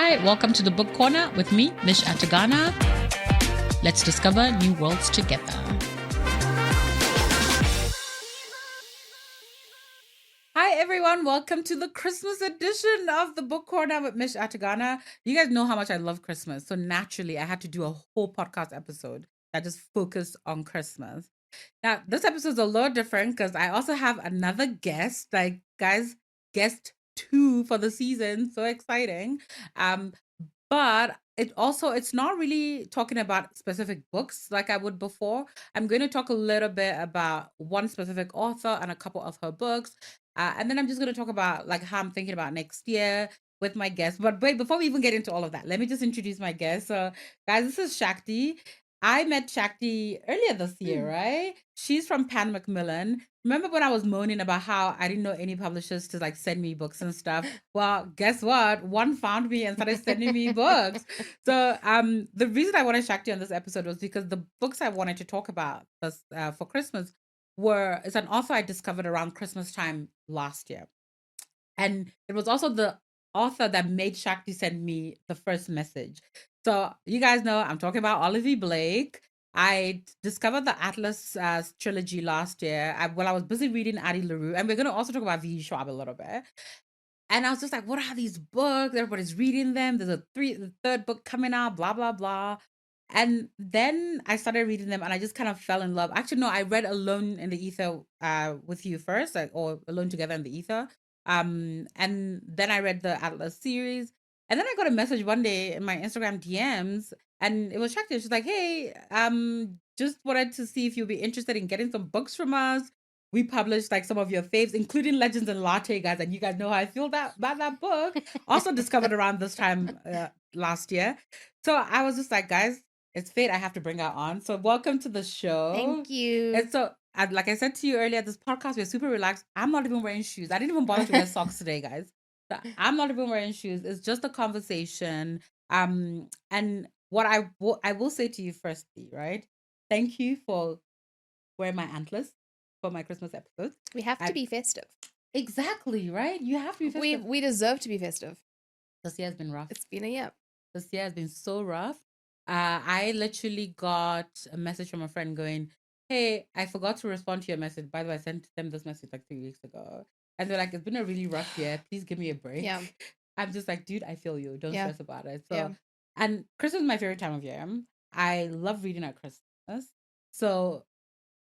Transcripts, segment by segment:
Hi, welcome to the Book Corner with me, Mich. Let's discover new worlds together. Hi everyone, welcome to the Christmas edition of the Book Corner with Mich. You guys know how much I love Christmas, so naturally I had to do a whole podcast episode that just focused on Christmas. Now, this episode is a little different because I also have another guest, guest 2 for the season. So exciting. But it's not really talking about specific books like I would before. I'm going to talk a little bit about one specific author and a couple of her books. And then I'm just going to talk about like how I'm thinking about next year with my guest. But wait, before we even get into all of that, let me just introduce my guest. So guys, this is Shakti. I met Shakti earlier this year, right? She's from Pan Macmillan. Remember when I was moaning about how I didn't know any publishers to like send me books and stuff? Well, guess what? One found me and started sending me books. So the reason I wanted Shakti on this episode was because the books I wanted to talk about for Christmas is an author I discovered around Christmas time last year. And it was also the author that made Shakti send me the first message. So you guys know I'm talking about Olivie Blake. I discovered the Atlas trilogy last year I was busy reading Addie LaRue, and we're going to also talk about V. Schwab a little bit. And I was just like, what are these books? Everybody's reading them. There's the third book coming out, blah, blah, blah. And then I started reading them and I just kind of fell in love. Actually, no, I read Alone in the Ether with you first, or Alone Together in the Ether. And then I read the Atlas series. And then I got a message one day in my Instagram DMs, and it was Shakti. She's like, hey, just wanted to see if you'd be interested in getting some books from us. We published like some of your faves, including Legends and Latte, guys. And you guys know how I feel about that book. Also discovered around this time last year. So I was just like, guys, it's fate. I have to bring her on. So welcome to the show. Thank you. And so, like I said to you earlier, this podcast, we're super relaxed. I'm not even wearing shoes. I didn't even bother to wear socks today, guys. So I'm not even wearing shoes. It's just a conversation. And what I will say to you firstly, right? Thank you for wearing my antlers for my Christmas episode. We have to be festive. Exactly, right? You have to be festive. We deserve to be festive. This year has been rough. It's been a year. This year has been so rough. I literally got a message from a friend going, hey, I forgot to respond to your message. By the way, I sent them this message like 3 weeks ago. And they're like, it's been a really rough year. Please give me a break. Yeah. I'm just like, dude, I feel you. Don't stress about it. So, yeah. And Christmas is my favorite time of year. I love reading at Christmas. So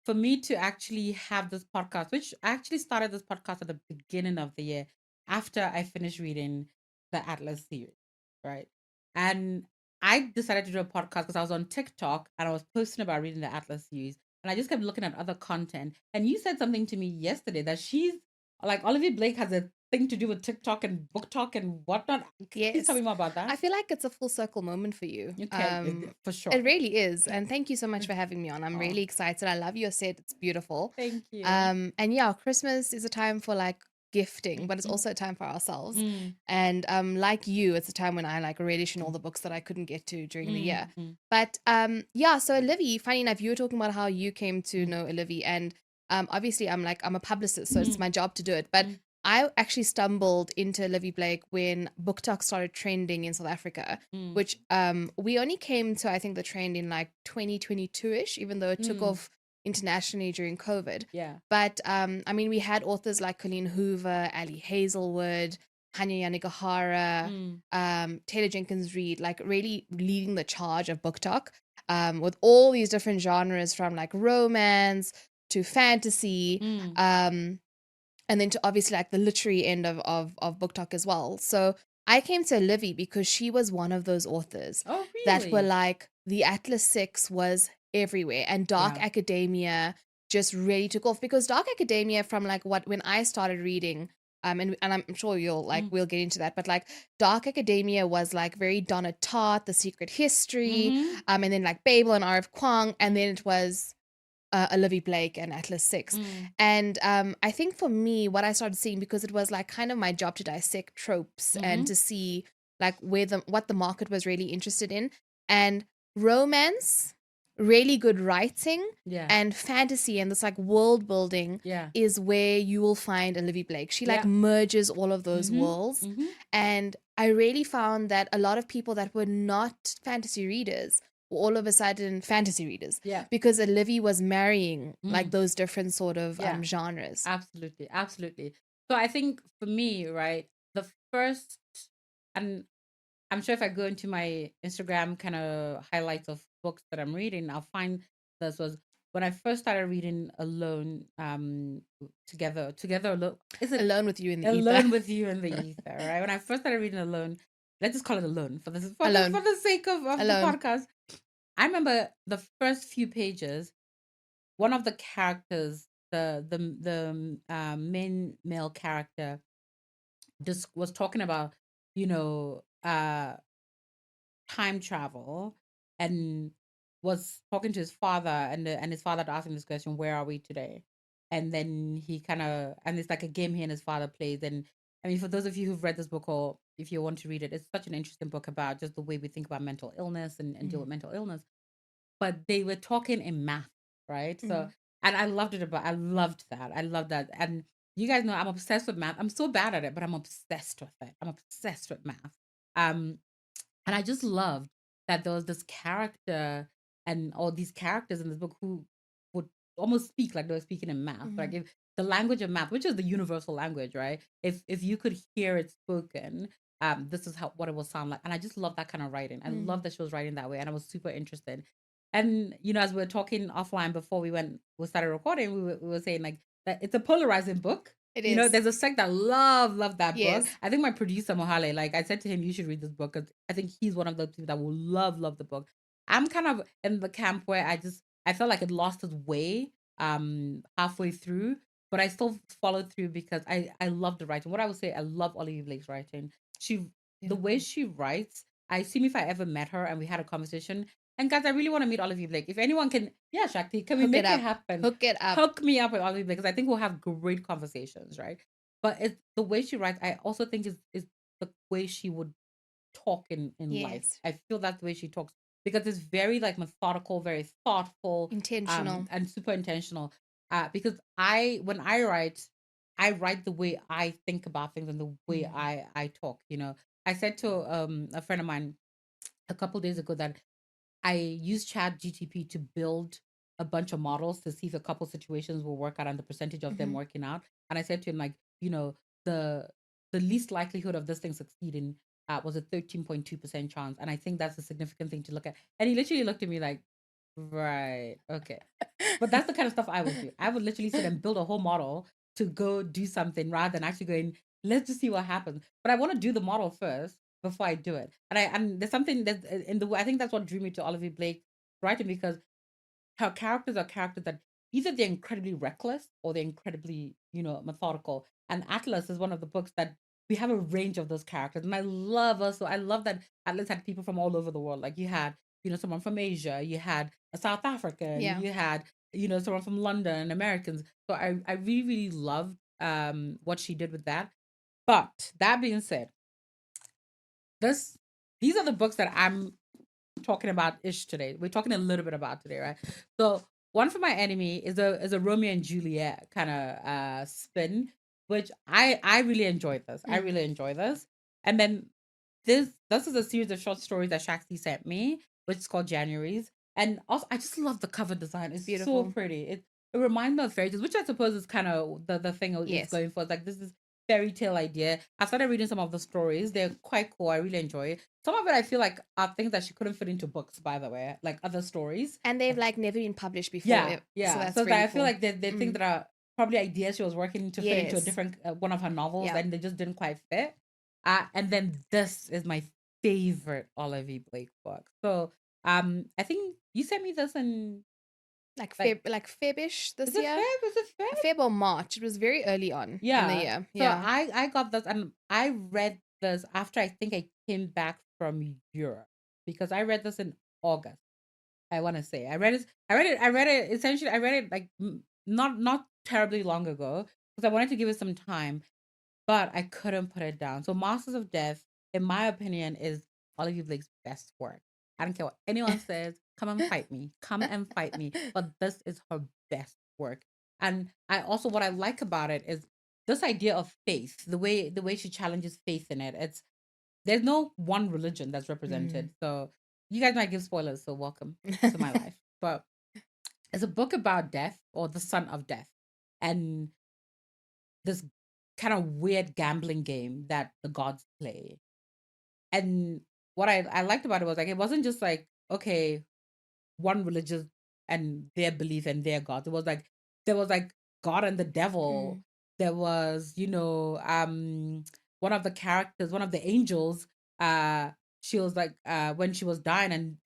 for me to actually have this podcast, which I actually started this podcast at the beginning of the year after I finished reading the Atlas series, right? And I decided to do a podcast because I was on TikTok and I was posting about reading the Atlas series. And I just kept looking at other content. And you said something to me yesterday that she's like, Olivie Blake has a thing to do with TikTok and book talk and whatnot. Yes. Please tell me more about that. I feel like it's a full circle moment for you. Okay, for sure. It really is. And thank you so much for having me on. I'm really excited. I love your set. It's beautiful. Thank you. And yeah, Christmas is a time for like gifting, but it's also a time for ourselves. And like you, it's a time when I like relish in all the books that I couldn't get to during the year. But yeah, so Olivie, funny enough, you were talking about how you came to know Olivie, and obviously I'm a publicist, so it's my job to do it. But I actually stumbled into Olivie Blake when Book Talk started trending in South Africa, which we only came to, I think, the trend in like 2022-ish, even though it took off internationally during COVID. Yeah. But I mean, we had authors like Colleen Hoover, Ali Hazelwood, Hanya Yanagihara, Taylor Jenkins Reid, like really leading the charge of Book Talk with all these different genres, from like romance to fantasy, and then to obviously like the literary end of Book Talk as well. So I came to Olivie because she was one of those authors that were like, the Atlas 6 was everywhere, and dark academia just really took off, because dark academia, from like when I started reading, and I'm sure you'll like we'll get into that, but like dark academia was like very Donna Tartt, The Secret History, and then like Babel and R.F. Kuang, and then it was Olivie Blake and Atlas 6. And I think for me, what I started seeing, because it was like kind of my job to dissect tropes and to see like what the market was really interested in, and romance, really good writing, and fantasy and this like world building is where you will find Olivie Blake. She like merges all of those worlds, and I really found that a lot of people that were not fantasy readers were all of a sudden fantasy readers. Yeah. Because Olivie was marrying like Mm. those different sort of Yeah. genres. Absolutely. Absolutely. So I think for me, right, the first, and I'm sure if I go into my Instagram kind of highlights of books that I'm reading, I'll find this was when I first started reading Alone, together alone. Is it Alone with You in the Ether. Alone with You in the Ether? Right. When I first started reading Alone, let's just call it Alone for this Alone. for the sake of the Alone. podcast. I remember the first few pages. One of the characters, the main male character, just was talking about, you know, time travel, and was talking to his father, and his father asked him this question, where are we today? And then he kind of, and it's like a game he and his father plays. And I mean, for those of you who've read this book, or if you want to read it, it's such an interesting book about just the way we think about mental illness, and deal with mental illness. But they were talking in math, right? So, and I loved it about, I loved that. I love that. And you guys know I'm obsessed with math. I'm so bad at it, but I'm obsessed with it. I'm obsessed with math. Um, and I just loved that there was this character, and all these characters in this book who would almost speak like they were speaking in math. Like, if the language of math, which is the universal language, right? If you could hear it spoken, this is how what it will sound like. And I just love that kind of writing. I love that she was writing that way, and I was super interested. And as we were talking offline before we started recording, we were saying like that it's a polarizing book. It is. There's a sect that love that book. Yes. I think my producer Mohale, like I said to him, you should read this book, because I think he's one of those people that will love the book. I'm kind of in the camp where I felt like it lost its way halfway through, but I still followed through because I love the writing. What I would say, I love Olivie Blake's writing. The way she writes, I see if I ever met her and we had a conversation. And guys, I really want to meet Olivie Blake. If anyone can, yeah, Shakti, can we Hook make it it up. happen? Hook it up. Hook me up with Olivie Blake, because I think we'll have great conversations, right? But it's the way she writes. I also think is the way she would talk in life. Yes. I feel that's the way she talks, because it's very like methodical, very thoughtful, Intentional. and super intentional. Because when I write the way I think about things and the way I talk. I said to a friend of mine a couple days ago that I used Chat GTP to build a bunch of models to see if a couple situations will work out and the percentage of them working out. And I said to him, like, the least likelihood of this thing succeeding was a 13.2% chance. And I think that's a significant thing to look at. And he literally looked at me like, right, okay. But that's the kind of stuff I would do. I would literally sit and build a whole model to go do something, rather than actually going, let's just see what happens. But I want to do the model first before I do it. And there's something that in the way, I think that's what drew me to Olivie Blake writing, because her characters are characters that either they're incredibly reckless or they're incredibly, methodical. And Atlas is one of the books that we have a range of those characters. And I love that Atlas had people from all over the world. Like, you had, someone from Asia, you had a South African, you had, someone from London, Americans. So I really, really loved what she did with that. But that being said, these are the books that I'm talking about ish today. We're talking a little bit about today, right? So One for My Enemy is a Romeo and Juliet kind of spin, which I really enjoyed this. I really enjoy this. And then this is a series of short stories that Shakti sent me, which is called January's. And also, I just love the cover design. It's beautiful. so pretty. It reminds me of fairy tales, which I suppose is kind of the thing it's going for. It's like, this is fairy tale idea. I started reading some of the stories. They're quite cool. I really enjoy it. Some of it I feel like are things that she couldn't fit into books, by the way, like other stories. And they've like never been published before. Yeah, yeah. So that's So really I feel cool. like they're things that are probably ideas she was working to fit into a different one of her novels, and they just didn't quite fit. And then this is my favorite Olivie Blake book. So I think you sent me this in like Feb-ish this year. Is it Feb? Feb or March. It was very early on in the year. So I got this, and I read this after I think I came back from Europe, because I read this in August. I want to say I read it essentially. I read it like not terribly long ago, because I wanted to give it some time, but I couldn't put it down. So Masters of Death, in my opinion, is Olivie Blake's best work. I don't care what anyone says. Come and fight me. Come and fight me. But this is her best work. And what I like about it is this idea of faith, the way she challenges faith in it. there's no one religion that's represented. So you guys might give spoilers, so welcome to my life. But it's a book about death, or the son of death, and this kind of weird gambling game that the gods play. And what I liked about it was like, it wasn't just like, okay, one religious and their belief and their gods. It was like, there was like God and the devil. There was, one of the characters, one of the angels, she was like, when she was dying, and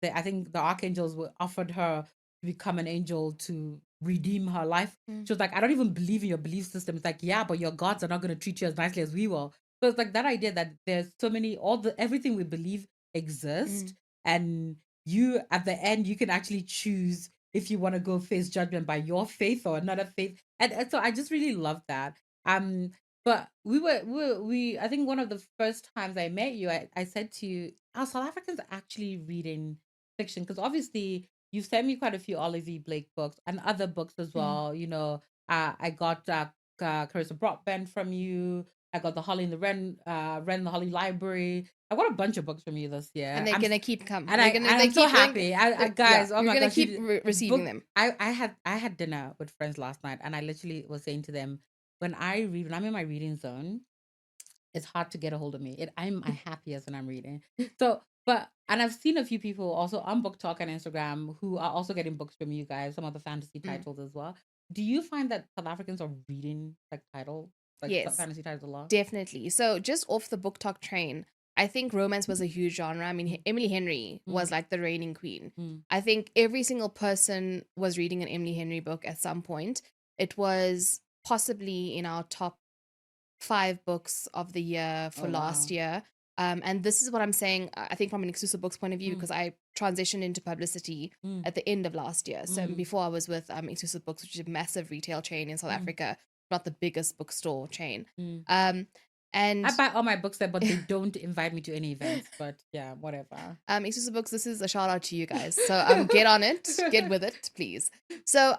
I think the archangels offered her to become an angel to redeem her life. She was like, I don't even believe in your belief system. It's like, yeah, but your gods are not going to treat you as nicely as we will. So it's like that idea that there's so many, everything we believe exists, and you, at the end, you can actually choose if you want to go face judgment by your faith or another faith. And so I just really love that. But I think one of the first times I met you, I said to you, are South Africans actually reading fiction? Because obviously you've sent me quite a few Olivie Blake books and other books as well. I got Carissa Broadbent from you. I got the Holly and the Wren the Holly Library. I got a bunch of books from you this year, and they're gonna keep coming. And I'm so happy. Guys, oh my you're gonna gosh, keep receiving them. I had dinner with friends last night, and I literally was saying to them, when I'm in my reading zone, it's hard to get a hold of me. I'm my happiest when I'm reading. So, and I've seen a few people also on Book Talk and Instagram who are also getting books from you guys, some of the fantasy titles as well. Do you find that South Africans are reading yes, fantasy titles a lot? Definitely. So just off the Book Talk train, I think romance was a huge genre. I mean, Emily Henry was like the reigning queen. I think every single person was reading an Emily Henry book at some point. It was possibly in our top 5 books of the year for last year. And this is what I'm saying, I think from an exclusive books point of view, because I transitioned into publicity at the end of last year. So before I was with exclusive books, which is a massive retail chain in South Africa, not the biggest bookstore chain. And I buy all my books there, but they don't invite me to any events. But yeah, whatever. Exclusive books, this is a shout out to you guys. So get on it, get with it, please. So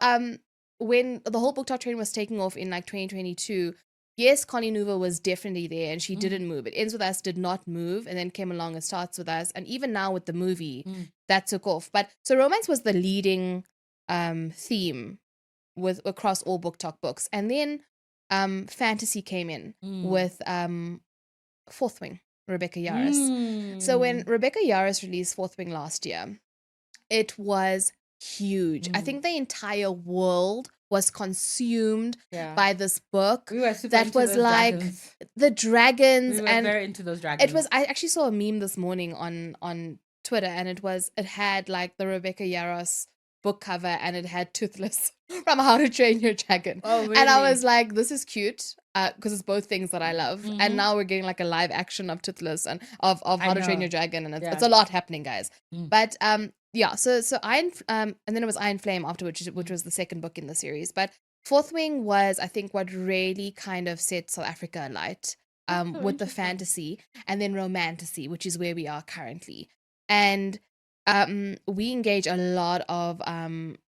when the whole Book Talk train was taking off in like 2022, yes, Connie Nuva was definitely there, and she didn't move. It Ends With Us did not move, and then came along and Starts With Us, and even now with the movie, that took off. But so romance was the leading theme across all Book Talk books, and then fantasy came in with Fourth Wing, Rebecca Yarros. So when Rebecca Yarros released Fourth Wing last year, it was huge. I think the entire world was consumed by this book. We were super that into was those like dragons. The dragons. We were and very into those dragons. It was. I actually saw a meme this morning on Twitter, and it had like the Rebecca Yarros book cover, and it had Toothless from How to Train Your Dragon. Oh, really? And I was like, this is cute, because it's both things that I love. And now we're getting like a live action of Toothless and of How to Train Your Dragon, and it's a lot happening, guys. But yeah, so Iron and then it was Iron Flame after, which was the second book in the series. But Fourth Wing was, I think, what really kind of set South Africa alight with the fantasy and then romantasy, which is where we are currently. And we engage a lot of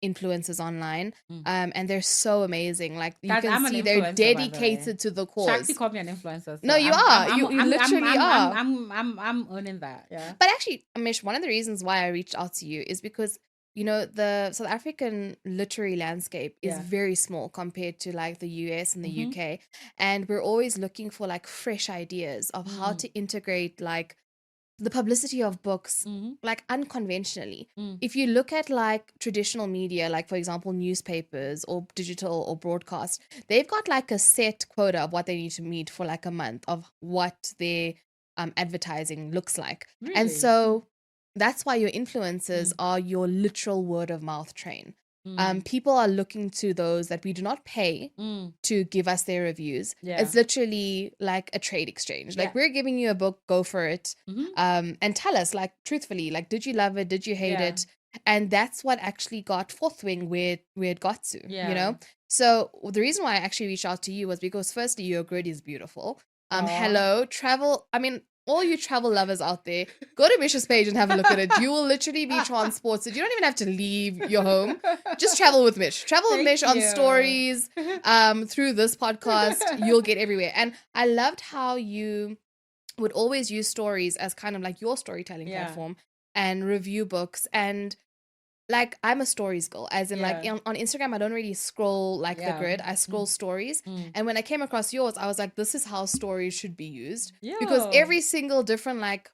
influencers online, and they're so amazing. Like you can see, they're dedicated to the cause. Shakti called me an influencer. So no, you are. You literally are. I'm owning that. Yeah. But actually, Mich, one of the reasons why I reached out to you is because the South African literary landscape is very small compared to like the US and the UK, and we're always looking for like fresh ideas of how to integrate like the publicity of books like unconventionally. If you look at like traditional media, like for example newspapers or digital or broadcast, they've got like a set quota of what they need to meet for like a month of what their advertising looks like. Really? And so that's why your influencers are your literal word of mouth train. People are looking to those that we do not pay to give us their reviews. It's literally like a trade exchange. Like we're giving you a book, go for it, and tell us like truthfully, like did you love it, did you hate it? And that's what actually got Fourth Wing where it got to. So the reason why I actually reached out to you was because firstly, your grid is beautiful. Hello, travel. I mean, all you travel lovers out there, go to Mich's page and have a look at it. You will literally be transported. You don't even have to leave your home. Just travel with Mich. Travel with Mich on stories, through this podcast. You'll get everywhere. And I loved how you would always use stories as kind of like your storytelling platform and review books. And like, I'm a stories girl, as in like on Instagram, I don't really scroll like the grid. I scroll stories. And when I came across yours, I was like, this is how stories should be used. Because every single different like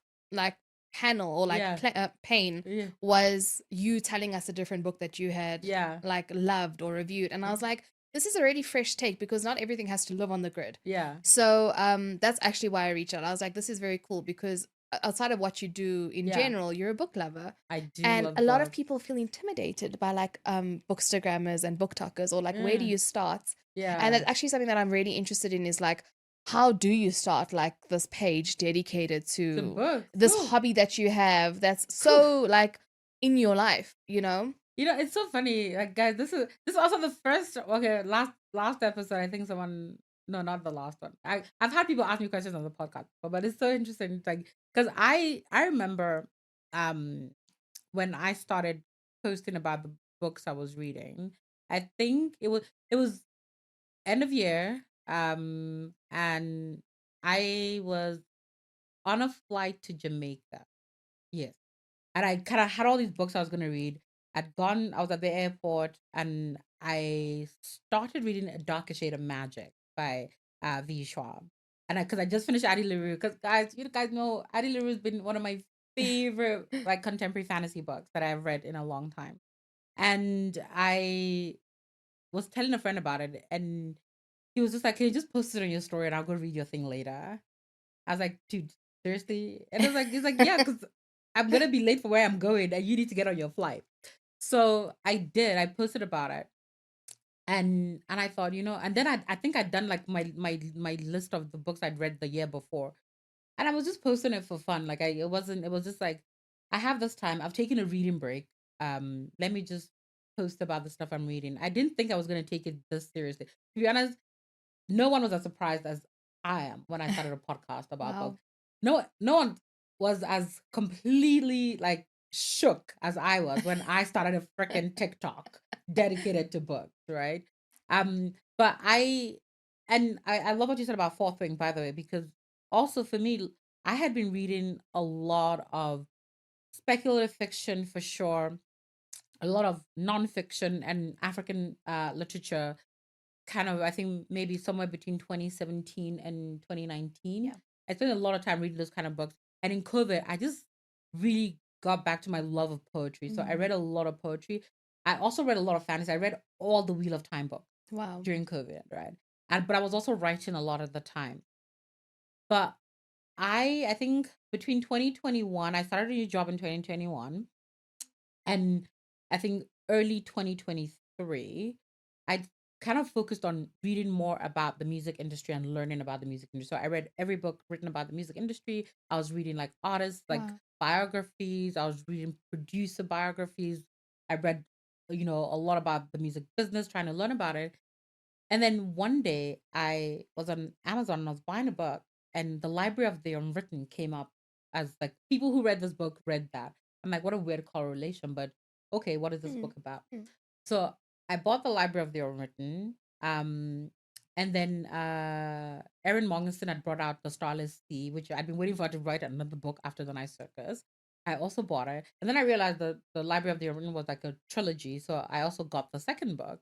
panel or like pane was you telling us a different book that you had like loved or reviewed. And I was like, this is a really fresh take, because not everything has to live on the grid. So that's actually why I reached out. I was like, this is very cool, because outside of what you do in general, you're a book lover. I do, and love a lot of books. people feel intimidated by like bookstagrammers and book talkers, or like where do you start? And that's actually something that I'm really interested in, is like, how do you start like this page dedicated to this hobby that you have that's so like in your life, you know? You know, it's so funny. Like, guys, this is also the first last episode. I think someone, no, not the last one. I've had people ask me questions on the podcast, but it's so interesting. It's like, because I remember when I started posting about the books I was reading. I think it was end of year, and I was on a flight to Jamaica. Yes, and I kind of had all these books I was going to read. I was at the airport, and I started reading A Darker Shade of Magic by V. Schwab. And because I just finished Addie LaRue, because guys, you guys know Addie LaRue has been one of my favorite like contemporary fantasy books that I've read in a long time. And I was telling a friend about it, and he was just like, "Can you just post it on your story, and I'll go read your thing later?" I was like, "Dude, seriously?" And he's like, "Yeah, because I'm gonna be late for where I'm going, and you need to get on your flight." So I did. I posted about it, and I thought, and then I think I'd done like my list of the books I'd read the year before, and I was just posting it for fun. Like it was just like, I have this time. I've taken a reading break. Let me just post about the stuff I'm reading. I didn't think I was gonna take it this seriously. To be honest, no one was as surprised as I am when I started a podcast about Wow. books. No one was as completely like shook as I was when I started a freaking TikTok dedicated to books, right? But I love what you said about fourth thing, by the way, because also for me, I had been reading a lot of speculative fiction for sure, a lot of nonfiction and African literature, kind of, I think maybe somewhere between 2017 and 2019. I spent a lot of time reading those kind of books. And in COVID, I just really got back to my love of poetry. So I read a lot of poetry. I also read a lot of fantasy. I read all the Wheel of Time books during COVID, right? But I was also writing a lot at the time. But I think between 2021, I started a new job in 2021. And I think early 2023, I kind of focused on reading more about the music industry and learning about the music industry. So I read every book written about the music industry. I was reading like artists, like biographies. I was reading producer biographies. I read, a lot about the music business, trying to learn about it. And then one day I was on Amazon and I was buying a book, and the Library of the Unwritten came up as like people who read this book read that. I'm like, what a weird correlation, but okay, what is this book about? So I bought the Library of the Unwritten. And then Erin Morgenstern had brought out The Starless Sea, which I'd been waiting for her to write another book after The Night Circus. I also bought it. And then I realized that the Library of the Unwritten was like a trilogy. So I also got the second book.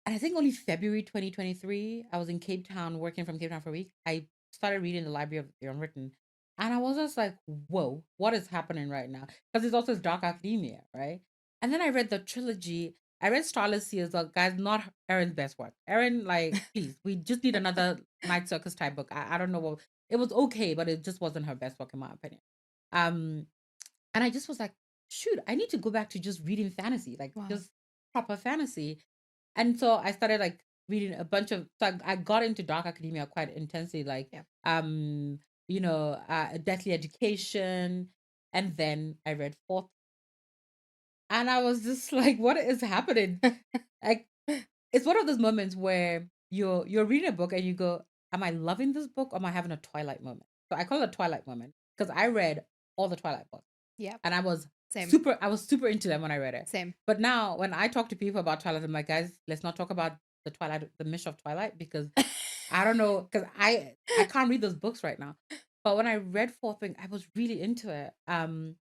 And I think only February 2023, I was in Cape Town, working from Cape Town for a week. I started reading the Library of the Unwritten. And I was just like, whoa, what is happening right now? Because it's also dark academia, right? And then I read the trilogy. I read Starless Sea as well. Guys, not Erin's best work. Erin, like, please, we just need another Night Circus type book. I don't know what, it was okay, but it just wasn't her best work in my opinion. And I just was like, shoot, I need to go back to just reading fantasy, like just proper fantasy. And so I started like reading a bunch of, so I got into dark academia quite intensely, like Deathly Education. And then I read fourth, and I was just like, what is happening? Like, it's one of those moments where you're reading a book and you go, am I loving this book, or am I having a Twilight moment? So I call it a Twilight moment because I read all the Twilight books. Yeah. And I was super into them when I read it. Same. But now when I talk to people about Twilight, I'm like, guys, let's not talk about the Mich of Twilight, because I don't know, because I can't read those books right now. But when I read Fourth Wing, I was really into it. And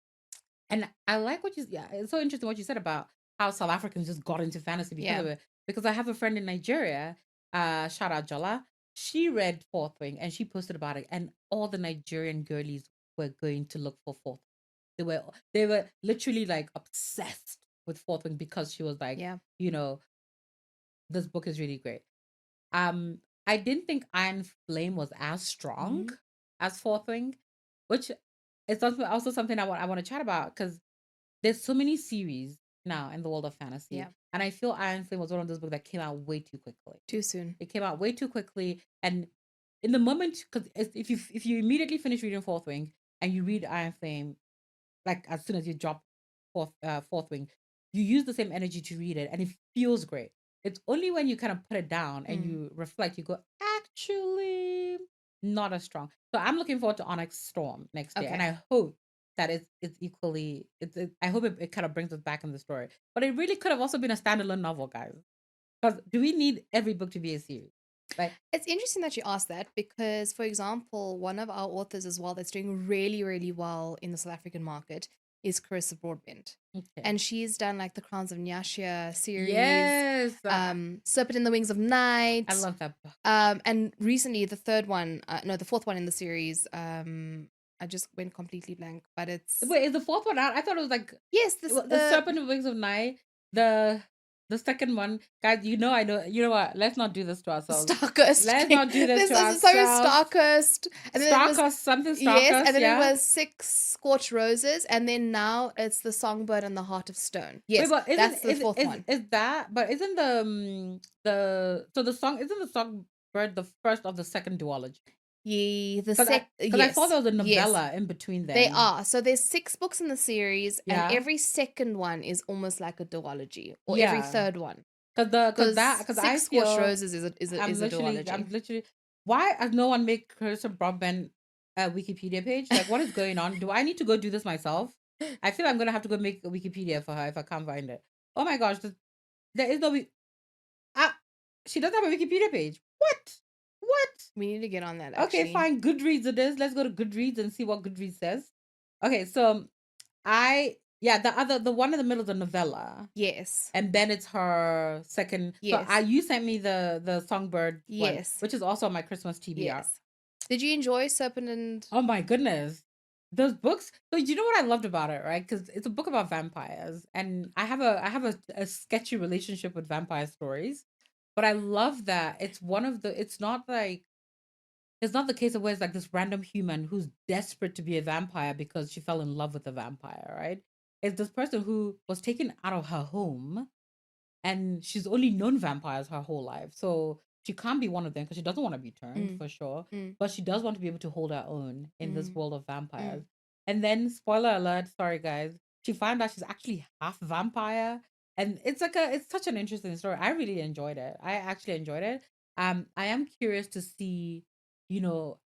I like what you, yeah, it's so interesting what you said about how South Africans just got into fantasy because of it. Because I have a friend in Nigeria, shout out Jola. She read Fourth Wing and she posted about it, and all the Nigerian girlies were going to look for Fourth. They were literally like obsessed with Fourth Wing because she was like, Yeah. you know, this book is really great. Um, I didn't think Iron Flame was as strong as Fourth Wing, which is also something I want to chat about because there's so many series now in the world of fantasy. Yeah. And I feel Iron Flame was one of those books that came out way too quickly. Too soon. It came out way too quickly. And in the moment, because if you immediately finish reading Fourth Wing and you read Iron Flame, like as soon as you drop Fourth Wing, you use the same energy to read it and it feels great. It's only when you kind of put it down and you reflect, you go, actually not as strong. So I'm looking forward to Onyx Storm next year. And I hope that it's equally, I hope it kind of brings us back in the story. But it really could have also been a standalone novel, guys. Because do we need every book to be a series? Like, it's interesting that you asked that because, for example, one of our authors as well that's doing really, really well in the South African market is Carissa Broadbent. okay. And she's done like the Crowns of Nyasha series. Yes. Serpent in the Wings of Night. I love that book. And recently the fourth one in the series, I just went completely blank, but it's... Wait, is the fourth one out? I thought it was like... Yes, the Serpent in the Wings of Night. The second one, guys, I know, you know what? Let's not do this to ourselves. Starcust. Let's not do this to ourselves. Sorry, Starcust. And then Starcust. Yes, and then it was 6 Scorched Roses, and then now it's the Songbird and the Heart of Stone. Yes, wait, that's the fourth one. Is that? But isn't the Songbird the first of the second duology? Yeah, because I thought there was a novella in between them. They are. So there's 6 books in the series, and every second one is almost like a duology, or every third one. Because I feel Scorched Roses is a duology. I'm literally. Why has no one make Carissa Broadbent a Wikipedia page? Like, what is going on? Do I need to go do this myself? I feel I'm gonna have to go make a Wikipedia for her if I can't find it. Oh my gosh, there is no. She doesn't have a Wikipedia page. What? We need to get on that, actually. Okay, fine. Goodreads it is. Let's go to Goodreads and see what Goodreads says. Okay, so the one in the middle is a novella. Yes. And then it's her second. Yes. So you sent me the Songbird one, yes, which is also on my Christmas TBR. Yes. Did you enjoy Serpent and... Oh my goodness. Those books. So you know what I loved about it, right? Because it's a book about vampires. And I have a sketchy relationship with vampire stories. But I love that it's it's not the case of where it's like this random human who's desperate to be a vampire because she fell in love with a vampire, right? It's this person who was taken out of her home and she's only known vampires her whole life. So she can't be one of them because she doesn't want to be turned for sure. But she does want to be able to hold her own in this world of vampires. And then, spoiler alert, sorry guys, she found out she's actually half vampire. And it's such an interesting story. I really enjoyed it. I actually enjoyed it. I am curious to see,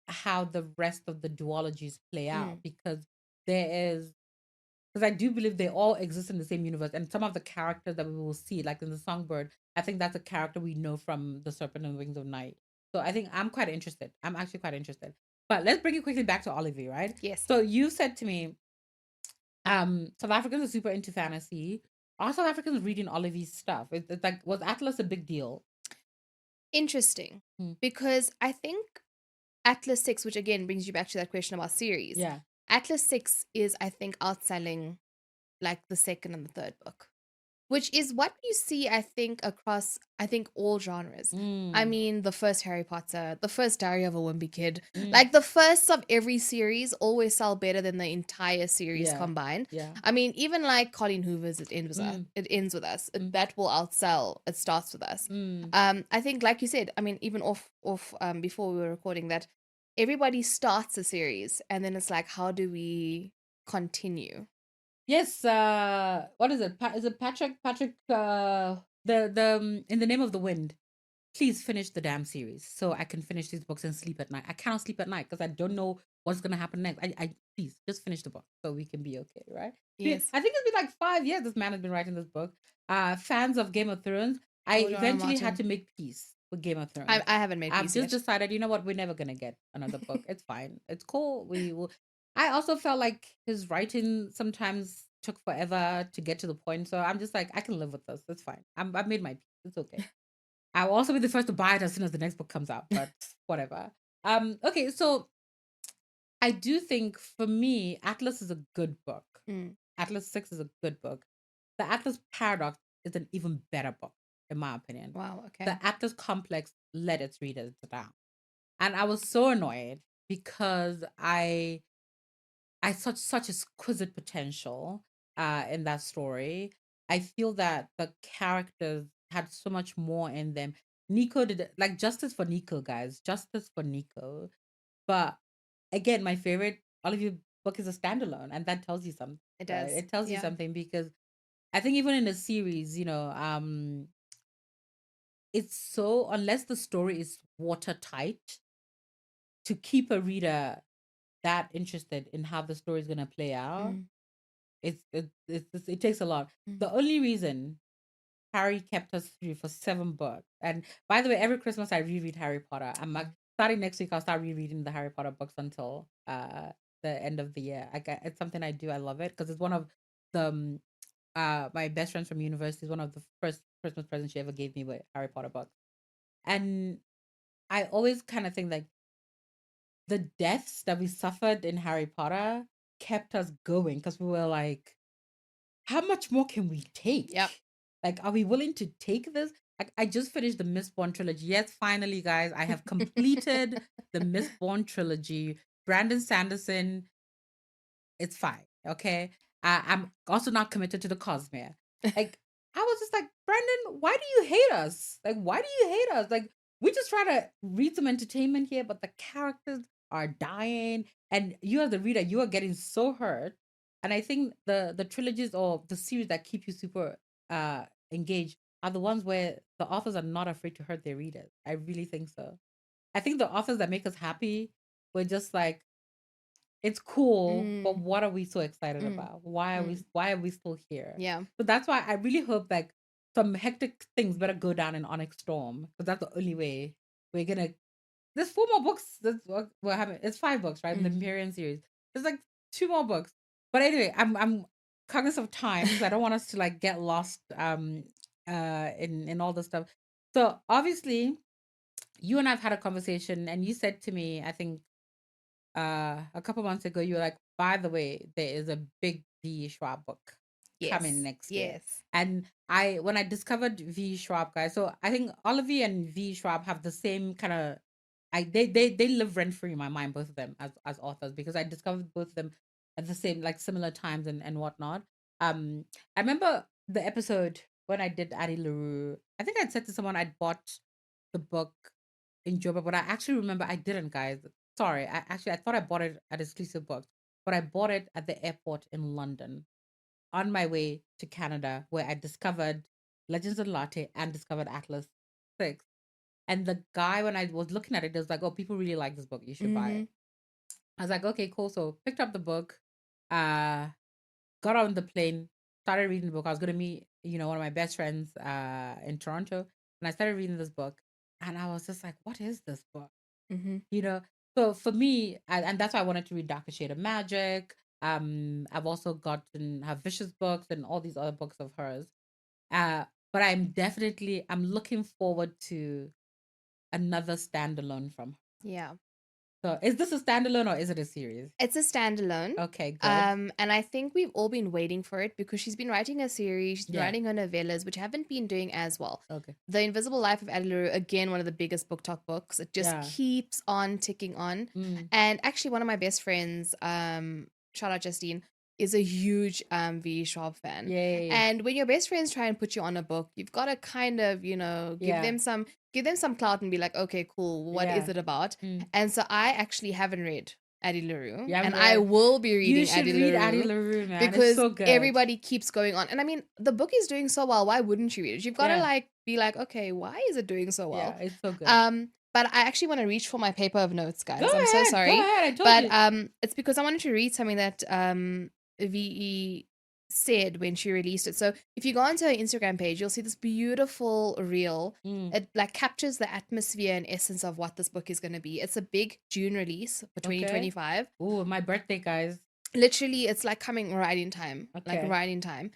how the rest of the duologies play out because I do believe they all exist in the same universe. And some of the characters that we will see, like in the Songbird, I think that's a character we know from The Serpent and the Wings of Night. So I think I'm quite interested. I'm actually quite interested. But let's bring it quickly back to Olivie, right? Yes. So you said to me, South Africans are super into fantasy. Are South Africans reading Olivie's stuff? It's like, was Atlas a big deal? Interesting. Because I think Atlas 6, which again brings you back to that question about series. Yeah. Atlas 6 is, I think, outselling like the second and the third book, which is what you see, I think, across, all genres. I mean, the first Harry Potter, the first Diary of a Wimpy Kid, like the first of every series always sell better than the entire series combined. Yeah. I mean, even like Colleen Hoover's It Ends With Us. That will outsell It Starts With Us. I think, like you said, I mean, even off before we were recording that, everybody starts a series and then it's like, how do we continue? Yes, what is it? Is it Patrick? The In the Name of the Wind. Please finish the damn series so I can finish these books and sleep at night. I cannot sleep at night because I don't know what's gonna happen next. I please just finish the book so we can be okay, right? Yes. I think it's been like 5 years this man has been writing this book. Fans of Game of Thrones, I eventually had to make peace with Game of Thrones. I haven't made I've peace just yet. decided, you know what, we're never gonna get another book. It's fine. It's cool. We will. I also felt like his writing sometimes took forever to get to the point. So I'm just like, I can live with this. It's fine. I've made my peace. It's okay. I'll also be the first to buy it as soon as the next book comes out, but whatever. Okay, so I do think for me, Atlas is a good book. Atlas 6 is a good book. The Atlas Paradox is an even better book, in my opinion. Wow, okay. The Atlas Complex let its readers down. And I was so annoyed because I such exquisite potential in that story. I feel that the characters had so much more in them. Nico did like justice for Nico, guys. Justice for Nico. But again, my favorite Olivie book is a standalone, and that tells you something. It does. Right? It tells you something because I think even in a series, it's so unless the story is watertight, to keep a reader that interested in how the story is going to play out, it takes a lot. The only reason Harry kept us through for 7 books, and by the way, every Christmas I reread Harry Potter. I'm like, starting next week, I'll start rereading the Harry Potter books until the end of the year. It's something I do. I love it because it's one of the my best friends from university is one of the first Christmas presents she ever gave me with Harry Potter books, and I always kind of think like the deaths that we suffered in Harry Potter kept us going because we were like, how much more can we take? Yep. Like, are we willing to take this? Like, I just finished the Mistborn trilogy. Yes, finally, guys, I have completed the Mistborn trilogy. Brandon Sanderson, it's fine. Okay. I'm also not committed to the Cosmere. Like, I was just like, Brandon, why do you hate us? Like, why do you hate us? Like, we just try to read some entertainment here, but the characters are dying. And you as the reader, you are getting so hurt. And I think the trilogies or the series that keep you super engaged are the ones where the authors are not afraid to hurt their readers. I really think so. I think the authors that make us happy were just like, it's cool, but what are we so excited about? Why are we still here? Yeah. So that's why I really hope like some hectic things better go down in Onyx Storm, because that's the only way we're gonna. There's 4 more books. That's what we're having. It's 5 books, right? In the Imperium series. There's like 2 more books. But anyway, I'm cognizant of time because I don't want us to like get lost in all this stuff. So obviously, you and I've had a conversation, and you said to me, I think a couple months ago, you were like, by the way, there is a big V Schwab book coming next year. Yes. And when I discovered V Schwab, guys, so I think Olivie and V Schwab have the same kind of they live rent free in my mind, both of them as authors, because I discovered both of them at the same like similar times and whatnot. I remember the episode when I did Addie LaRue. I think I'd said to someone I'd bought the book in Joburg, but I actually remember I didn't, guys. Sorry, I thought I bought it at Exclusive Books, but I bought it at the airport in London on my way to Canada, where I discovered Legends of Latte and discovered Atlas 6. And the guy, when I was looking at it, was like, "Oh, people really like this book. You should buy it." I was like, "Okay, cool." So picked up the book, got on the plane, started reading the book. I was going to meet, one of my best friends in Toronto, and I started reading this book, and I was just like, "What is this book?" You know. So for me, and that's why I wanted to read Darker Shade of Magic. I've also gotten her Vicious books and all these other books of hers. But I'm looking forward to another standalone from her. Yeah. So is this a standalone or is it a series? It's a standalone. Okay, good. And I think we've all been waiting for it because she's been writing a series, she's been Yeah. writing her novellas, which haven't been doing as well. Okay. The Invisible Life of Addie LaRue, again, one of the biggest book talk books. It just Yeah. keeps on ticking on. And actually, one of my best friends, shout out Justine, is a huge V. Schwab fan. Yay. And when your best friends try and put you on a book, you've got to kind of, give them some clout and be like, okay, cool, what is it about? And so I actually haven't read Addie LaRue, and I will be reading Addie LaRue, man. because it's so good. everybody keeps going on. And I mean, the book is doing so well. Why wouldn't you read it? You've got to be like, okay, why is it doing so well? Yeah, it's so good. But I actually want to reach for my paper of notes, guys. Go I'm ahead, so sorry. Go ahead, I told you. It's because I wanted to read something that VE said when she released it. So if you go onto her Instagram page, you'll see this beautiful reel. It like captures the atmosphere and essence of what this book is going to be. It's a big June release for 2025. Oh, my birthday, guys. Literally, it's like coming right in time. Like Okay. right in time.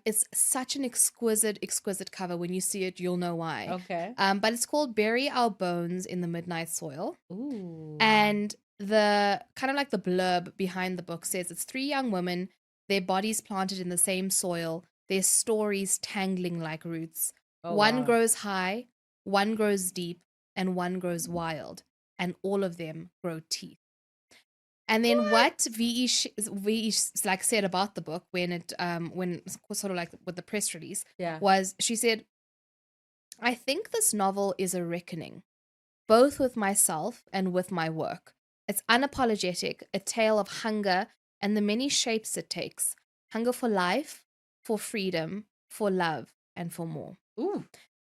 It's such an exquisite cover. When you see it, you'll know why. Okay. But it's called Bury Our Bones in the Midnight Soil. Ooh. And the kind of like the blurb behind the book says it's 3 young women, their bodies planted in the same soil, their stories tangling like roots. One grows high, one grows deep, and one grows wild, and all of them grow teeth. And then what VE like said about the book when sort of like with the press release was, she said, I think this novel is a reckoning, both with myself and with my work. It's unapologetic, a tale of hunger and the many shapes it takes. Hunger for life, for freedom, for love, and for more. Ooh.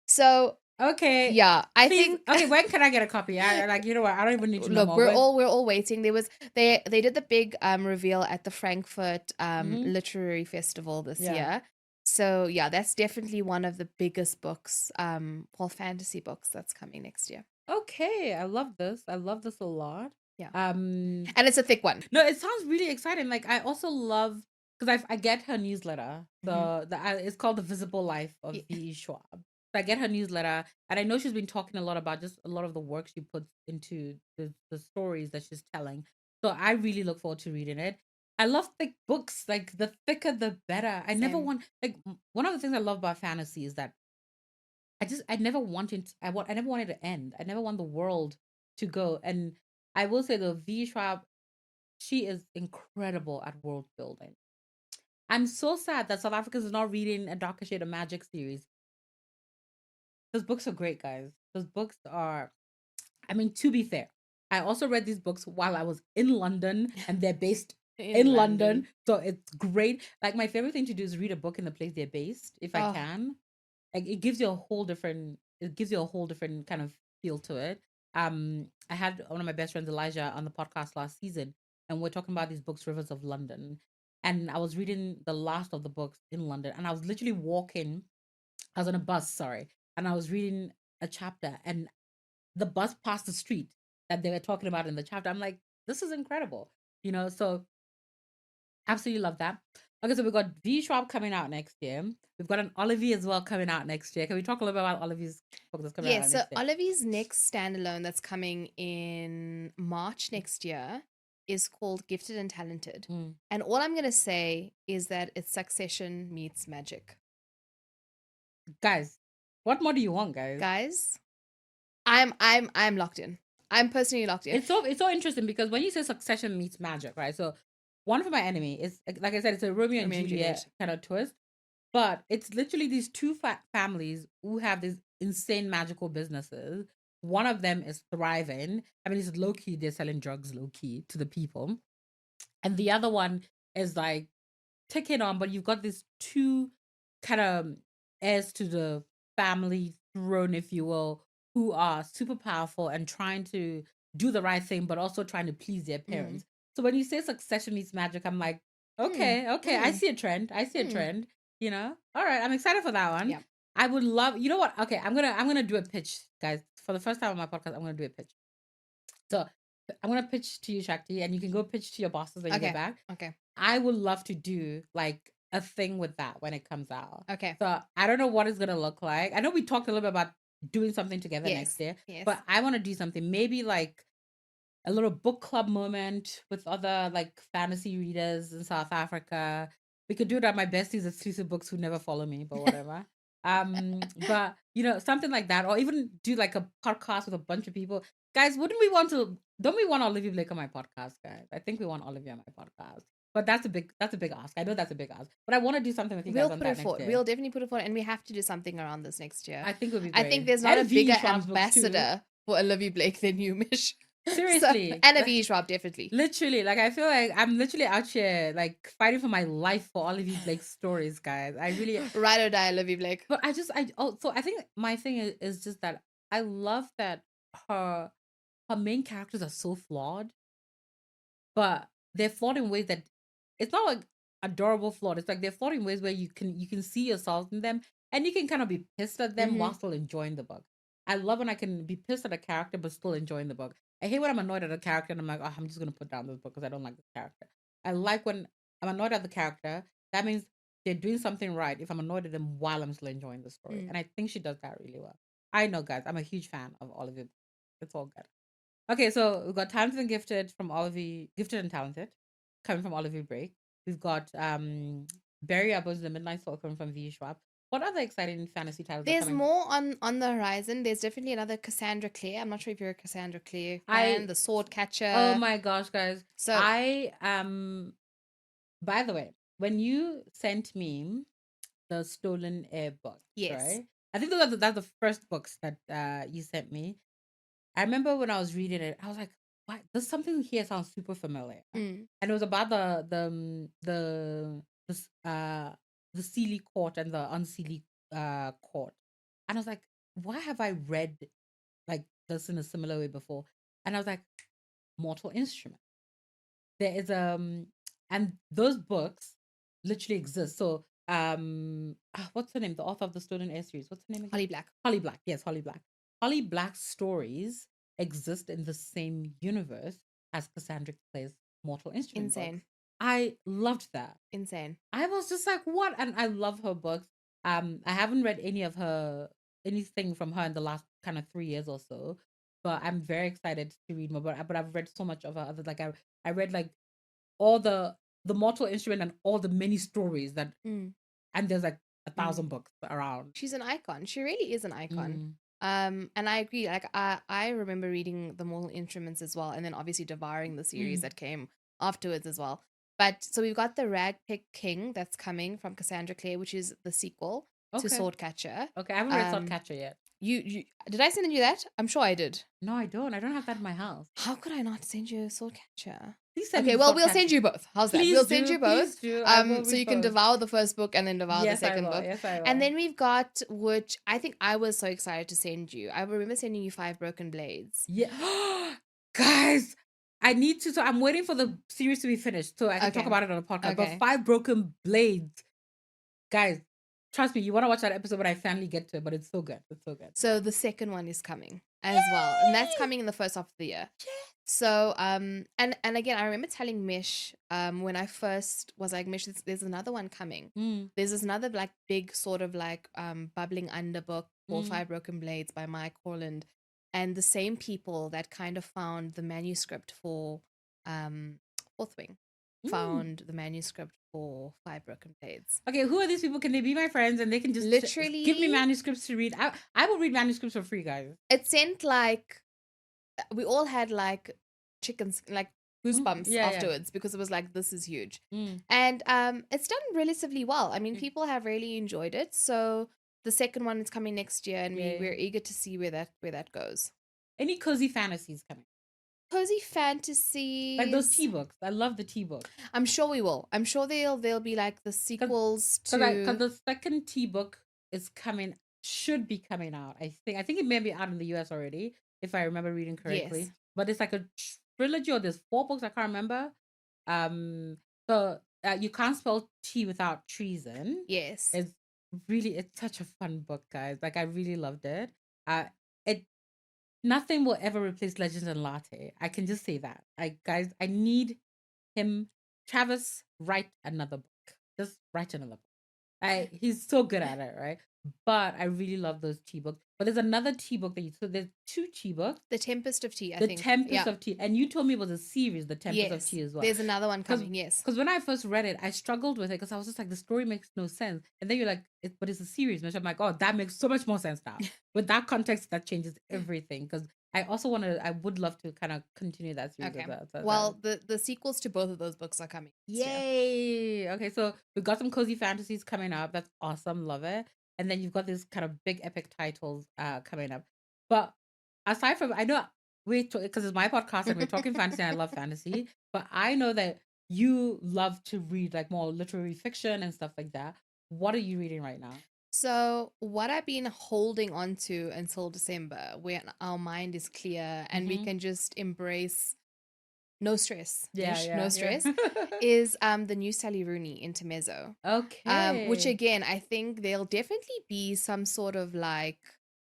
So okay. Yeah, I think. Okay, when can I get a copy? I like, you know what? I don't even need to know more. We're all waiting. They did the big reveal at the Frankfurt Literary Festival this year. So yeah, that's definitely one of the biggest books, fantasy books that's coming next year. Okay, I love this. I love this a lot. Yeah. And it's a thick one. No, it sounds really exciting. Like, I also love, because I get her newsletter. So it's called The Visible Life of V.E. Schwab. So I get her newsletter, and I know she's been talking a lot about just a lot of the work she puts into the stories that she's telling. So I really look forward to reading it. I love thick books. Like, the thicker, the better. I never want, like, one of the things I love about fantasy is that I never wanted to end. I never want the world to go. And I will say, the V Schwab, she is incredible at world building. I'm so sad that South Africans are not reading a Darker Shade of Magic series. Those books are great, guys. Those books are, I mean, to be fair, I also read these books while I was in London, and they're based in London. So it's great. Like, my favorite thing to do is read a book in the place they're based, if I can. Like, it gives you a whole different kind of feel to it. I had one of my best friends, Elijah, on the podcast last season, and we're talking about these books, Rivers of London. And I was reading the last of the books in London, and I was literally walking. I was on a bus, sorry, and I was reading a chapter, and the bus passed the street that they were talking about in the chapter. I'm like, this is incredible, so absolutely love that. Okay, so we've got V Schwab coming out next year. We've got an Olivie as well coming out next year. Can we talk a little bit about Olivie's book that's coming out next year? Yeah, so Olivie's next standalone that's coming in March next year is called Gifted and Talented. And all I'm going to say is that it's Succession meets magic. Guys, what more do you want, guys? Guys, I'm locked in. I'm personally locked in. It's so interesting because when you say Succession meets magic, right? So One for My Enemy is, like I said, it's a Romeo and Juliet kind of twist, but it's literally these two families who have these insane magical businesses. One of them is thriving. I mean, it's low key, they're selling drugs low key to the people, and the other one is like ticking on. But you've got these two kind of heirs to the family throne, if you will, who are super powerful and trying to do the right thing, but also trying to please their parents. So when you say Succession meets magic, I'm like, okay, I see a trend. All right, I'm excited for that one. Yeah. I would love, you know what? Okay, I'm gonna do a pitch, guys. For the first time on my podcast, I'm gonna do a pitch. So I'm gonna pitch to you, Shakti, and you can go pitch to your bosses when you get back. Okay. I would love to do like a thing with that when it comes out. Okay. So I don't know what it's gonna look like. I know we talked a little bit about doing something together next year, but I want to do something, maybe like a little book club moment with other like fantasy readers in South Africa. We could do it at my besties exclusive books who never follow me, but whatever. But something like that, or even do like a podcast with a bunch of people. Guys, don't we want Olivie Blake on my podcast, guys? I think we want Olivia on my podcast. But that's a big ask. I know that's a big ask. But I want to do something with you guys on that next year. We'll definitely put it forward, and we have to do something around this next year. I think it would be great. I think there's not a bigger ambassador for Olivie Blake than you, Mich. Seriously. And a V Schwab, definitely. Literally, like, I feel like I'm literally out here like fighting for my life for Olivie Blake's stories, guys. I really ride or die, Olivie Blake. But I think my thing is just that I love that her main characters are so flawed, but they're flawed in ways that it's not like adorable flawed. It's like they're flawed in ways where you can see yourself in them, and you can kind of be pissed at them while still enjoying the book. I love when I can be pissed at a character but still enjoying the book. I hate when I'm annoyed at a character and I'm like, oh, I'm just gonna put down this book because I don't like this character. I like when I'm annoyed at the character. That means they're doing something right. If I'm annoyed at them while I'm still enjoying the story, and I think she does that really well. I know, guys. I'm a huge fan of Olivie. It's all good. Okay, so we've got Talented and Gifted from Olivie, Gifted and Talented, coming from Olivie Blake. We've got Barry Uppers, The Midnight Soul, coming from V. Schwab. What other exciting fantasy titles are There's coming? more on the horizon. There's definitely another Cassandra Clare. I'm not sure if you're a Cassandra Clare fan. The Sword Catcher. Oh my gosh, guys! So I By the way, when you sent me the Stolen Air book, yes, right? I think that's the first books that you sent me. I remember when I was reading it, I was like, "What? There's something here sounds super familiar." And it was about the s- uh the Sealy court and the unsealy court, and I was like, "Why have I read like this in a similar way before?" And I was like, "Mortal Instrument." There is and those books literally exist. So what's her name? The author of the Stolen Air series. What's her name again? Holly Black. Holly Black. Yes, Holly Black. Holly Black's stories exist in the same universe as Cassandra Clay's Mortal Instrument Insane. books. I loved that. Insane. I was just like, what? And I love her books. I haven't read anything from her in the last kind of 3 years or so, but I'm very excited to read more. But I've read so much of her other, like I read like all the Mortal Instrument and all the many stories that, and there's like 1,000 books around. She's an icon. She really is an icon. And I agree. Like I remember reading the Mortal Instruments as well, and then obviously devouring the series that came afterwards as well. But so we've got the Ragpick King that's coming from Cassandra Clare, which is the sequel to Swordcatcher. Okay, I haven't read Swordcatcher yet. You did I send you that? I'm sure I did. No, I don't. I don't have that in my house. How could I not send you a Swordcatcher? Please send okay, me well, we'll Swordcatcher. send you both. How's that? Please We'll do, send you both. please do. So you can devour the first book and then devour the second book. Yes, I will. And then we've got, which I think I was so excited to send you. I remember sending you 5 Broken Blades. Yeah. Guys, I need to. So I'm waiting for the series to be finished so I can talk about it on the podcast. But 5 Broken Blades, guys, trust me, you want to watch that episode when I finally get to it. But it's so good. It's so good. So the second one is coming as well, and that's coming in the first half of the year. So and again, I remember telling Mich when I first was like, Mich, there's another one coming. There's this another like big sort of like bubbling under book called 5 Broken Blades by Mike Horland, and the same people that kind of found the manuscript for Fourth Wing found the manuscript for 5 Broken Blades. Okay, who are these people? Can they be my friends and they can just literally give me manuscripts to read? I will read manuscripts for free, guys. It sent like we all had like chickens, like goosebumps afterwards because it was like, this is huge. And it's done relatively well. I mean, people have really enjoyed it. So the second one is coming next year, and we're eager to see where that goes. Any cozy fantasies coming? Cozy fantasy, like those tea books. I love the tea books. I'm sure we will. I'm sure they'll be like the sequels to. Because the second tea book is should be coming out. I think it may be out in the US already, if I remember reading correctly. Yes. But it's like a trilogy, or there's 4 books. I can't remember. So you can't spell tea without treason. Yes, it's such a fun book, guys. Like I really loved it. Nothing will ever replace Legends and Latte. I can just say that. Guys, I need him. Travis, write another book. Just write another book. He's so good at it, right? But I really love those tea books. But there's another tea book so there's 2 tea books. The Tempest of Tea, I think. The Tempest of Tea. And you told me it was a series, The Tempest of Tea as well. There's another one coming, yes. Because when I first read it, I struggled with it because I was just like, the story makes no sense. And then you're like, but it's a series. And I'm like, oh, that makes so much more sense now. With that context, that changes everything. Because I would love to kind of continue that series. Okay. Well, the sequels to both of those books are coming. Yay! Okay, so we've got some cozy fantasies coming up. That's awesome. Love it. And then you've got these kind of big epic titles coming up. But aside from, I know because it's my podcast and we're talking fantasy and I love fantasy, but I know that you love to read like more literary fiction and stuff like that. What are you reading right now? So what I've been holding on to until December, when our mind is clear and we can just embrace no stress, Yeah, Mish, yeah, no yeah. stress, is the new Sally Rooney Intermezzo. Which Okay. again, I think there'll definitely be some sort of like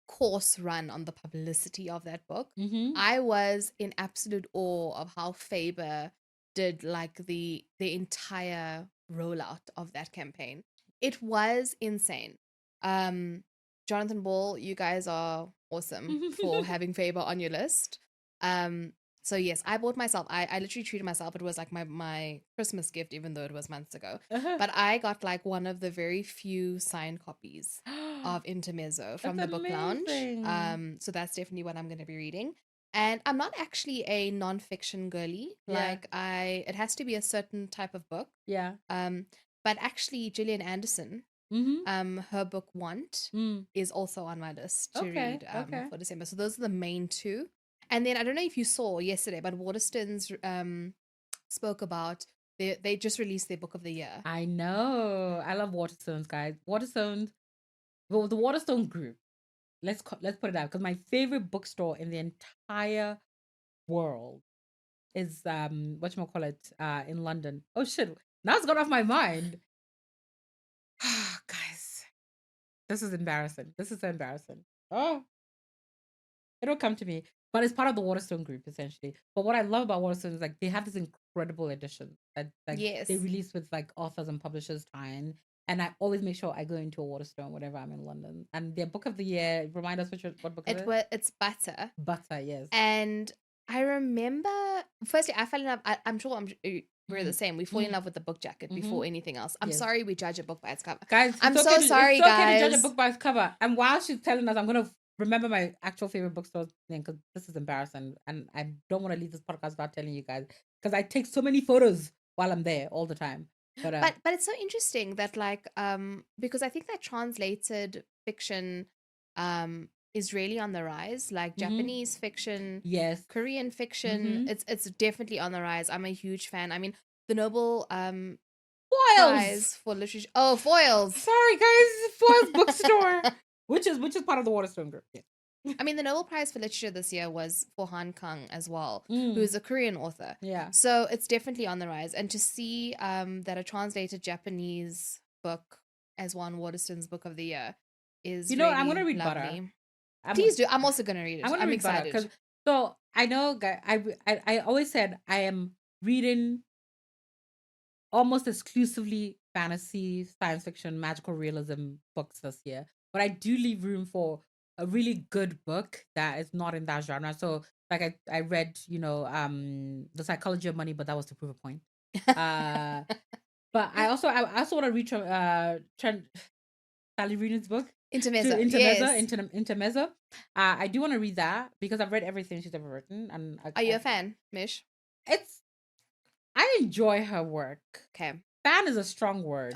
course run on the publicity of that book. Mm-hmm. I was in absolute awe of how Faber did like the entire rollout of that campaign. It was insane. Um, Jonathan Ball, you guys are awesome for having Faber on your list. Um, so yes, I bought myself. I literally treated myself. It was like my Christmas gift, even though it was months ago. But I got like one of the very few signed copies of Intermezzo from That's the book lounge. amazing. So that's definitely what I'm going to be reading. And I'm not actually a nonfiction girly. Yeah. Like it has to be a certain type of book. Yeah. But actually, Gillian Anderson, Mm-hmm. her book Want Mm. is also on my list to Okay. read Okay. for December. So those are the main two. And then I don't know if you saw yesterday, but Waterstones spoke about they just released their book of the year. I know. I love Waterstones, guys. Waterstones. Well, the Waterstone group. Let's put it out because my favorite bookstore in the entire world is whatchamacallit in London. Oh shit. Now it's gone off my mind. Guys, this is embarrassing. This is so embarrassing. Oh, it'll come to me. But it's part of the Waterstone group, essentially. But what I love about Waterstone is like they have this incredible edition that like they Yes. release with like authors and publishers tie-in. And I always make sure I go into a Waterstone whenever I'm in London. And their book of the year, remind us what book is it? It's Butter. Butter, yes. And I remember, firstly, I fell in love. I'm sure we're the same. We fall in love with the book jacket before anything else. I'm Yes. sorry we judge a book by its cover. Guys, I'm it's so okay sorry, it's okay to judge a guys. book by its cover. And while she's telling us, I'm gonna remember my actual favorite bookstore name because this is embarrassing, and I don't want to leave this podcast without telling you guys because I take so many photos while I'm there all the time. But it's so interesting that like because I think that translated fiction is really on the rise. Like Japanese fiction, yes, Korean fiction, it's definitely on the rise. I'm a huge fan. I mean, the Nobel Foils Prize for literature. Oh, Foils. Sorry, guys, Foils bookstore, which is part of the Waterstone group. Yeah. I mean, the Nobel Prize for Literature this year was for Han Kang as well, who is a Korean author. Yeah. So it's definitely on the rise. And to see that a translated Japanese book as won Waterstone's Book of the Year is really I'm going to read lovely. Butter. Please do. I'm also going to read it. I'm excited. Butter, so I know, I always said I am reading almost exclusively fantasy, science fiction, magical realism books this year. But I do leave room for a really good book that is not in that genre. So like I read, The Psychology of Money, but that was to prove a point. But I also want to read Trent Sally Rooney's book. Intermezzo. I do want to read that because I've read everything she's ever written. And are you a fan, Mish? I enjoy her work. Okay. Fan is a strong word.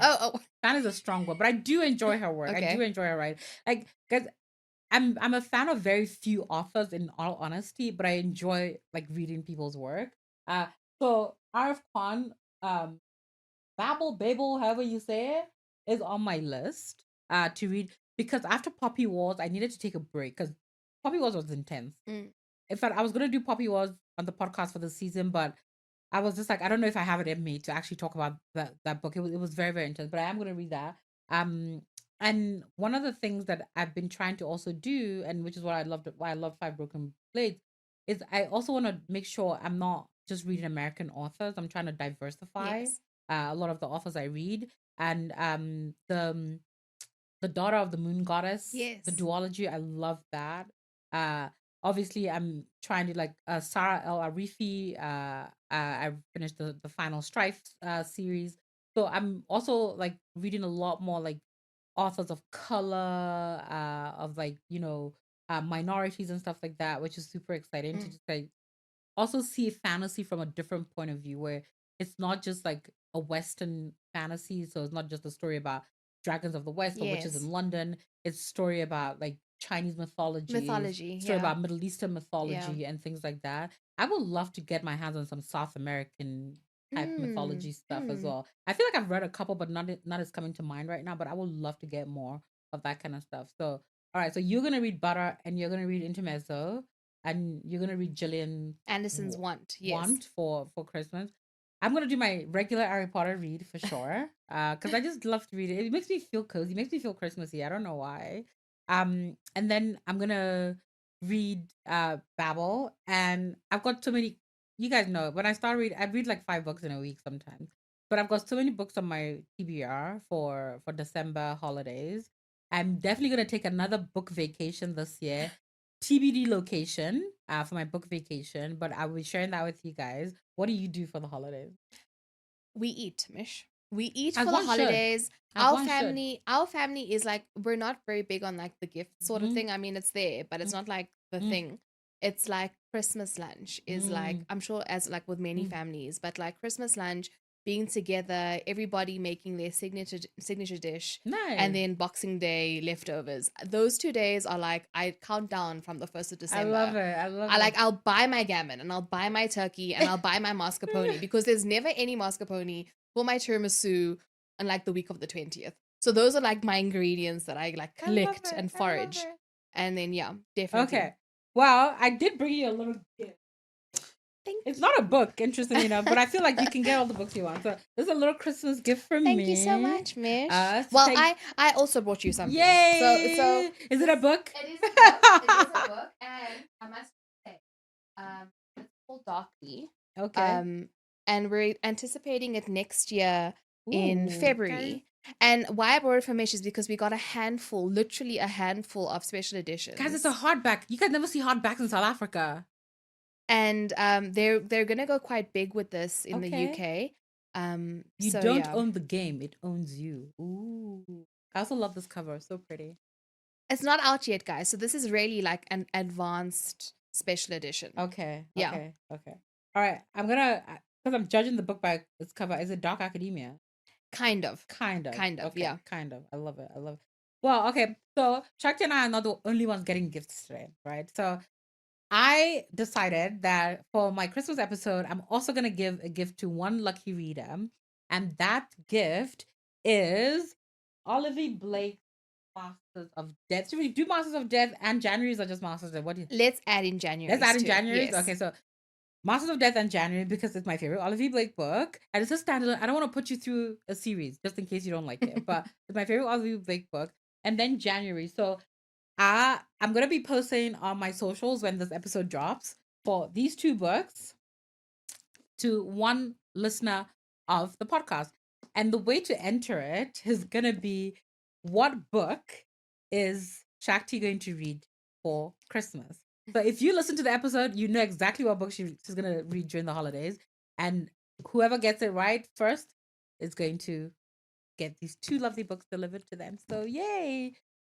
Fan is a strong word, but I do enjoy her work. Okay. I do enjoy her writing. Like, because I'm a fan of very few authors, in all honesty, but I enjoy like reading people's work. So Arif Khan, Babel, however you say it, is on my list to read because after Poppy Wars, I needed to take a break because Poppy Wars was intense. In fact, I was gonna do Poppy Wars on the podcast for the season, but I was just like, I don't know if I have it in me to actually talk about that book. It was very, very intense, but I am gonna read that. And one of the things that I've been trying to also do, and which is why I love Five Broken Blades, is I also want to make sure I'm not just reading American authors. I'm trying to diversify a lot of the authors I read, and the Daughter of the Moon Goddess, the duology, I love that. Obviously, I'm trying to like Sarah El Arifi. I finished the Final Strife series, so I'm also like reading a lot more like authors of color, of like minorities and stuff like that, which is super exciting to just like also see fantasy from a different point of view, where it's not just like a Western fantasy, so it's not just a story about dragons of the West or witches in London. It's a story about like Chinese mythology, story about Middle Eastern mythology and things like that. I would love to get my hands on some South American type mythology stuff as well. I feel like I've read a couple, but not is coming to mind right now. But I would love to get more of that kind of stuff. So, all right, so you're gonna read Butter and you're gonna read Intermezzo. and you're gonna read Gillian Anderson's Want. Yes. Want for Christmas. I'm gonna do my regular Harry Potter read for sure. Because I just love to read it. It makes me feel cozy. It makes me feel Christmassy. I don't know why. And then I'm gonna read Babel, and I've got so many. You guys know when I start read, I read like 5 books in a week sometimes. But I've got so many books on my TBR for December holidays. I'm definitely gonna take another book vacation this year. TBD location for my book vacation, but I will be sharing that with you guys. What do you do for the holidays? We eat, Mish. We eat As for the one should. holidays. As Our one should. family is like, we're not very big on like the gift sort of Mhm. thing. I mean, it's there, but it's not like the thing. It's like Christmas lunch is like, I'm sure as like with many families, but like Christmas lunch, being together, everybody making their signature dish, Nice. and then Boxing Day leftovers. Those 2 days are like, I count down from the 1st of I December. love it. I love it. I'll buy my gammon and I'll buy my turkey and I'll buy my mascarpone because there's never any mascarpone for my tiramisu on like the week of the 20th. So those are like my ingredients that I like collect and forage. And then yeah, definitely. Okay. Well, I did bring you a little gift. It's not a book, interestingly enough, but I feel like you can get all the books you want. So this is a little Christmas gift from me. Thank you so much, Mish. Well, I also brought you something. Yay! So is it a book? It is a book. It is a book, and I must say, it's called Darkly. Okay. And we're anticipating it next year in Ooh, February. okay. And why I brought it from Mish is because we got literally a handful of special editions. Guys, it's a hardback. You guys never see hardbacks in South Africa. And they're gonna go quite big with this in the UK. You so, don't yeah. own the game; it owns you. Ooh, I also love this cover; so pretty. It's not out yet, guys. So this is really like an advanced special edition. Okay. Yeah. Okay. All right. I'm gonna because I'm judging the book by its cover. Is it dark academia? Kind of. Okay, Yeah. Kind of. I love it. Well, okay. So Shakti and I are not the only ones getting gifts today, right? So I decided that for my Christmas episode, I'm also going to give a gift to one lucky reader. And that gift is Olivie Blake Masters of Death. Should we do Masters of Death and January's or just Masters of Death? What do you Let's add in January. Let's add in January. Yes. Okay, so Masters of Death and January because it's my favorite Olivie Blake book. And it's a standalone. I don't want to put you through a series just in case you don't like it. But it's my favorite Olivie Blake book. And then January. So I'm gonna be posting on my socials when this episode drops for these 2 books to one listener of the podcast. And the way to enter it is gonna be what book is Shakti going to read for Christmas. So if you listen to the episode, you know exactly what book she's gonna read during the holidays. And whoever gets it right first is going to get these 2 lovely books delivered to them. So yay!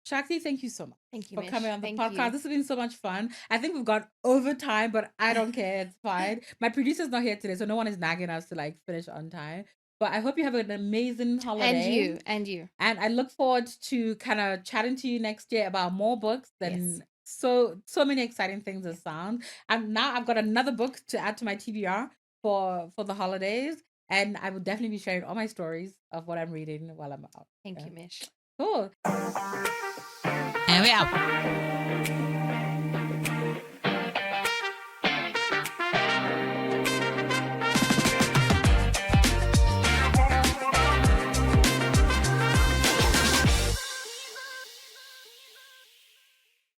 Shakti, thank you so much. Thank you for Mish. coming on the Thank podcast. You. This has been so much fun. I think we've gone over time, but I don't care. It's fine. My producer's not here today, so no one is nagging us to like finish on time. But I hope you have an amazing holiday. And you. And I look forward to kind of chatting to you next year about more books and so many exciting things that sound. And now I've got another book to add to my TBR for the holidays. And I will definitely be sharing all my stories of what I'm reading while I'm out. Thank you, Mish. Cool. And we out.